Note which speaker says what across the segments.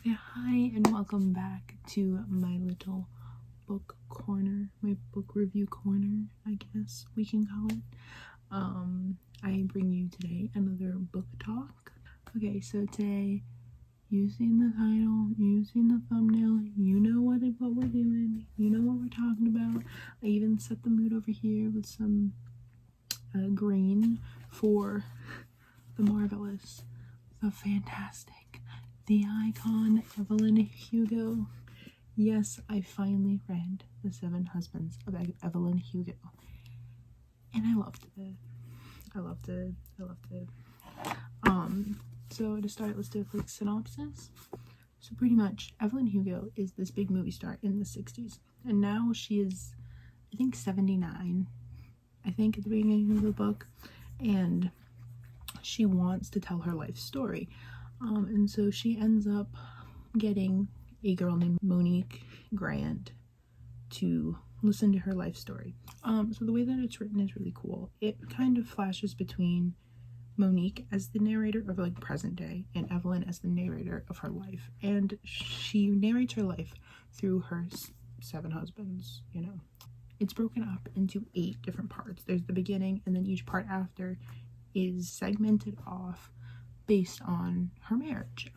Speaker 1: Okay, hi and welcome back to my little book corner, my book review corner, I guess we can call it. I bring you today another book talk. Okay, so today, you've seen the title, you've seen the thumbnail, you know what we're doing, you know what we're talking about. I even set the mood over here with some green for the marvelous, the fantastic, the icon Evelyn Hugo. Yes, I finally read The 7 Husbands of Evelyn Hugo, and I loved it. So to start, let's do a quick synopsis. So pretty much, Evelyn Hugo is this big movie star in the 60s, and now she is, I think, 79, I think, at the beginning of the book, and she wants to tell her life story. And so she ends up getting a girl named Monique Grant to listen to her life story. So the way that it's written is really cool. It kind of flashes between Monique as the narrator of like present day and Evelyn as the narrator of her life, and she narrates her life through her 7 husbands. You know, it's broken up into 8 different parts. There's the beginning, and then each part after is segmented off based on her marriage.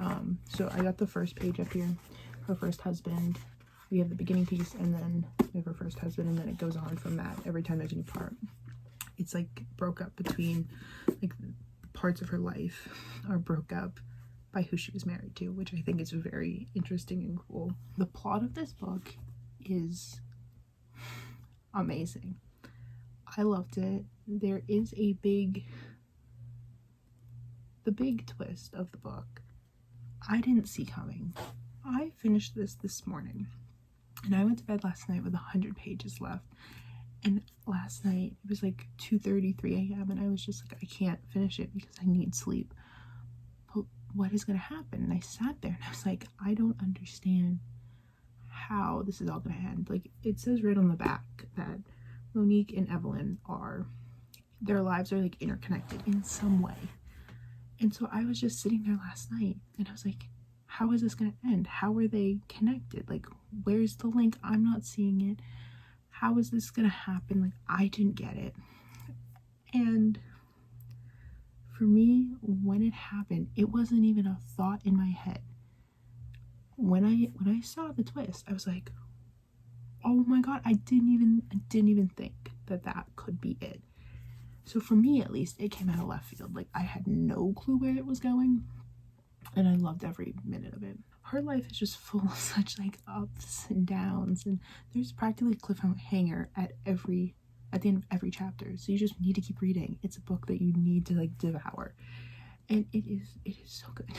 Speaker 1: So I got the first page up here, her first husband. We have the beginning piece, and then we have her first husband, and then it goes on from that. Every time there's a new part, it's like broke up between, like, parts of her life are broke up by who she was married to, which I think is very interesting and cool. The plot of this book is amazing. I loved it. There is the big twist of the book I didn't see coming. I finished this morning, and I went to bed last night with 100 pages left, and last night it was like 2:33 a.m. and I was just like, I can't finish it because I need sleep. But what is going to happen? And I sat there and I was like, I don't understand how this is all going to end. Like, it says right on the back that Monique and Evelyn their lives are like interconnected in some way. And so I was just sitting there last night and I was like, how is this going to end? How are they connected? Like, where's the link? I'm not seeing it. How is this going to happen? Like, I didn't get it. And for me, when it happened, it wasn't even a thought in my head. When I saw the twist, I was like, oh my god, I didn't even think that could be it. So for me, at least, it came out of left field. Like, I had no clue where it was going, and I loved every minute of it. Her life is just full of such like ups and downs, and there's practically a cliffhanger at the end of every chapter. So you just need to keep reading. It's a book that you need to like devour, and it is so good.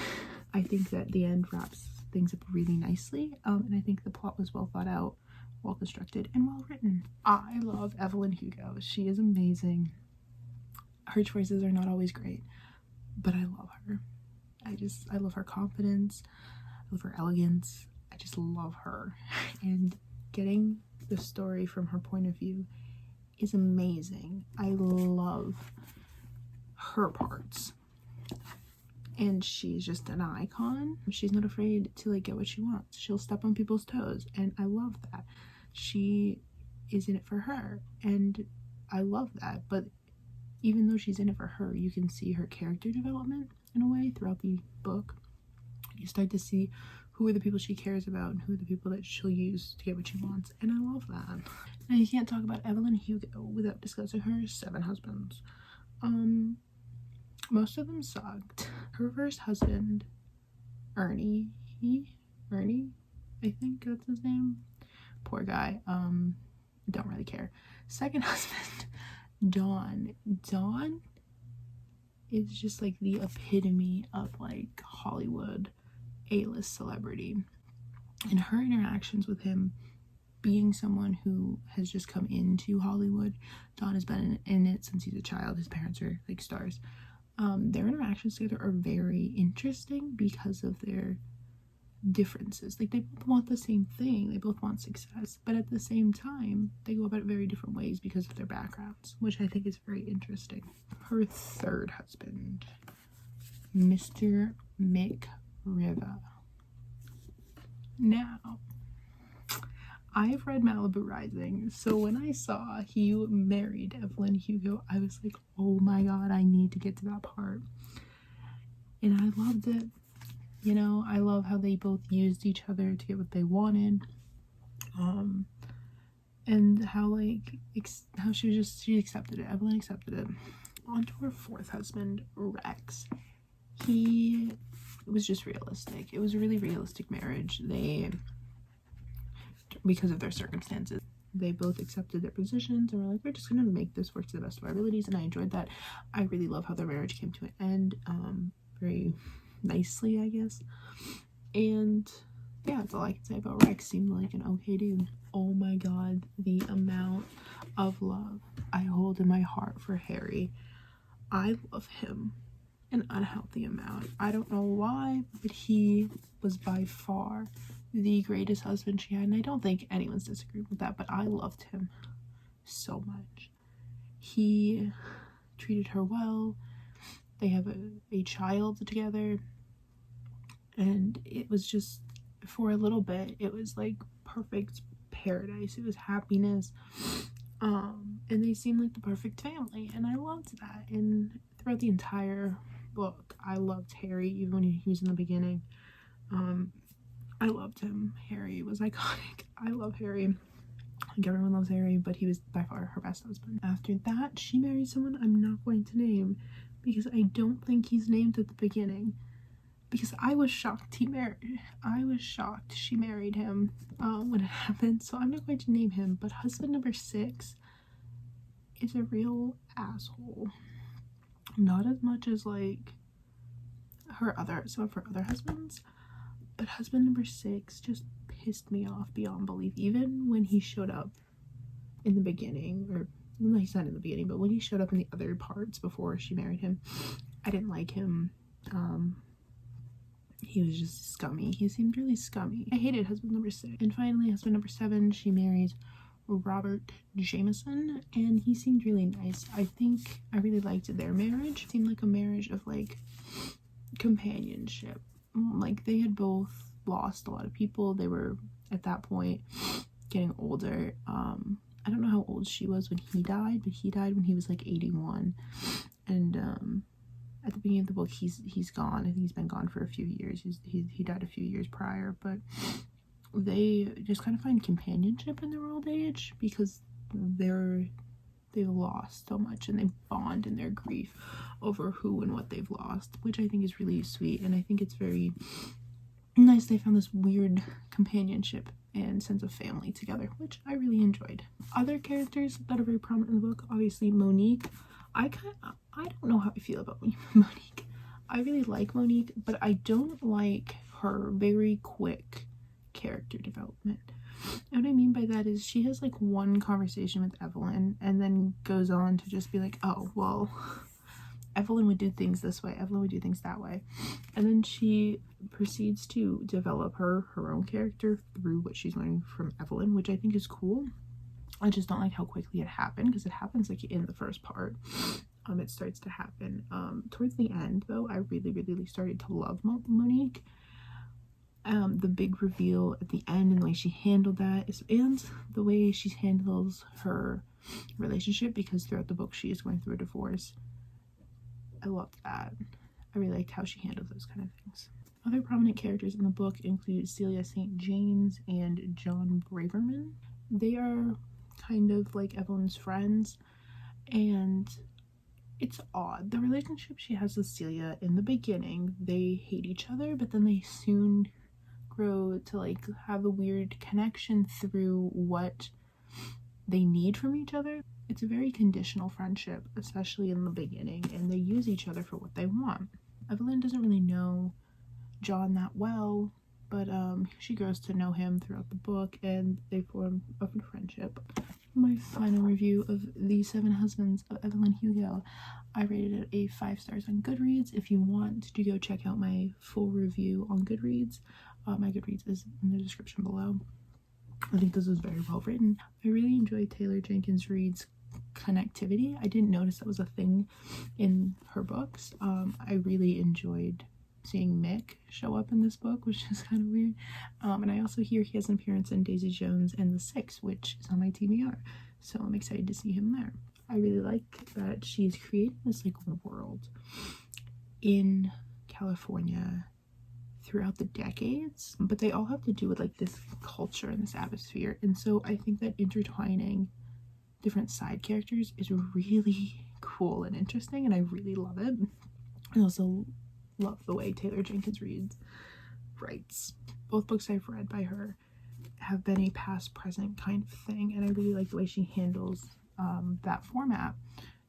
Speaker 1: I think that the end wraps things up really nicely, and I think the plot was well thought out, well constructed, and well written. I love Evelyn Hugo. She is amazing. Her choices are not always great, but I love her. I love her confidence. I love her elegance. I just love her. And getting the story from her point of view is amazing. I love her parts. And she's just an icon. She's not afraid to like get what she wants. She'll step on people's toes, and I love that. She is in it for her, and I love that. But even though she's in it for her, you can see her character development in a way throughout the book. You start to see who are the people she cares about and who are the people that she'll use to get what she wants, and I love that. Now, you can't talk about Evelyn Hugo without discussing her 7 husbands. Most of them sucked. Her first husband, Ernie, I think that's his name. Poor guy. Don't really care. Second husband, Dawn is just like the epitome of like Hollywood A-list celebrity, and her interactions with him, being someone who has just come into Hollywood. Dawn has been in it since he's a child. His parents are like stars. Their interactions together are very interesting because of their differences. Like, they both want the same thing, they both want success, but at the same time they go about it very different ways because of their backgrounds, which I think is very interesting. Her third husband, Mr. Mick Riva. Now, I've read Malibu Rising, so when I saw he married Evelyn Hugo, I was like, oh my god, I need to get to that part. And I loved it. You know, I love how they both used each other to get what they wanted. And how, like, how she accepted it. Evelyn accepted it. On to her fourth husband, Rex. He was just realistic. It was a really realistic marriage. Because of their circumstances, they both accepted their positions and were like, we're just gonna make this work to the best of our abilities. And I enjoyed that. I really love how their marriage came to an end very nicely, I guess. And yeah, that's all I can say about Rex. Seemed like an okay dude. Oh my god, the amount of love I hold in my heart for Harry. I love him an unhealthy amount. I don't know why, but he was by far the greatest husband she had, and I don't think anyone's disagreed with that, but I loved him so much. He treated her well. They have a child together, and it was just, for a little bit, it was like perfect paradise. It was happiness, and they seemed like the perfect family, and I loved that. And throughout the entire book, I loved Harry, even when he was in the beginning. I loved him. Harry was iconic. I love Harry. Like, everyone loves Harry, but he was by far her best husband. After that, she married someone I'm not going to name, because I don't think he's named at the beginning. Because I was shocked she married him when it happened, so I'm not going to name him. But husband number 6 is a real asshole. Not as much as like some of her other husbands, but husband number 6 just pissed me off beyond belief. Even when he showed up in the beginning, or no, he's not in the beginning, but when he showed up in the other parts before she married him, I didn't like him. He was just scummy. He seemed really scummy. I hated husband number 6. And finally, husband number 7, she marries Robert Jameson, and he seemed really nice. I think I really liked their marriage. It seemed like a marriage of like companionship. Like, they had both lost a lot of people. They were at that point getting older. I don't know how old she was when he died, but he died when he was like 81. And at the beginning of the book, he's gone. I think he's been gone for a few years. He died a few years prior, but they just kind of find companionship in their old age, because they've lost so much, and they bond in their grief over who and what they've lost, which I think is really sweet. And I think it's very nice they found this weird companionship and sense of family together, which I really enjoyed. Other characters that are very prominent in the book, obviously Monique. I don't know how I feel about Monique. I really like Monique, but I don't like her very quick character development. And what I mean by that is she has like one conversation with Evelyn and then goes on to just be like, oh, well, Evelyn would do things this way, Evelyn would do things that way. And then she proceeds to develop her own character through what she's learning from Evelyn, which I think is cool. I just don't like how quickly it happened, because it happens like in the first part. It starts to happen towards the end, though. I really started to love Monique. The big reveal at the end and the way she handled that and the way she handles her relationship, because throughout the book she is going through a divorce. I loved that. I really liked how she handled those kind of things. Other prominent characters in the book include Celia St. James and John Braverman. They are kind of like Evelyn's friends, and it's odd. The relationship she has with Celia in the beginning, they hate each other, but then they soon grow to like have a weird connection through what they need from each other. It's a very conditional friendship, especially in the beginning, and they use each other for what they want. Evelyn doesn't really know John that well, but she grows to know him throughout the book, and they form a friendship. My final review of The 7 Husbands of Evelyn Hugo, I rated it a 5 stars on Goodreads. If you want to go check out my full review on Goodreads, my Goodreads is in the description below. I think this was very well written. I really enjoyed Taylor Jenkins Reid's connectivity. I didn't notice that was a thing in her books. I really enjoyed seeing Mick show up in this book, which is kind of weird. And I also hear he has an appearance in Daisy Jones and the Six, which is on my TBR. So I'm excited to see him there. I really like that she's creating this like world in California throughout the decades, but they all have to do with like this culture and this atmosphere. And so I think that intertwining different side characters is really cool and interesting, and I really love it. I also love the way Taylor Jenkins Reid writes. Both books I've read by her have been a past present kind of thing, and I really like the way she handles that format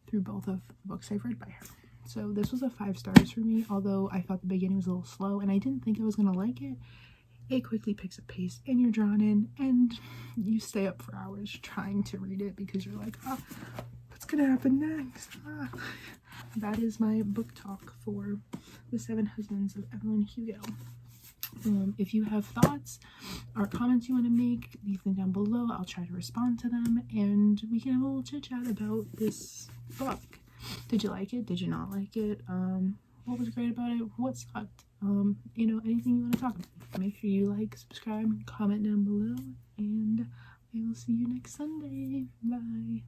Speaker 1: through both of the books I've read by her. So this was a 5 stars for me, although I thought the beginning was a little slow and I didn't think I was gonna like it. It quickly picks up pace and you're drawn in and you stay up for hours trying to read it because you're like, oh, what's gonna happen next? That is my book talk for The 7 Husbands of Evelyn Hugo. If you have thoughts or comments you want to make, leave them down below. I'll try to respond to them and we can have a little chit chat about this book. Did you like it? Did you not like it? What was great about it? What sucked? You know, anything you want to talk about. Make sure you like, subscribe, and comment down below, and I will see you next Sunday. Bye.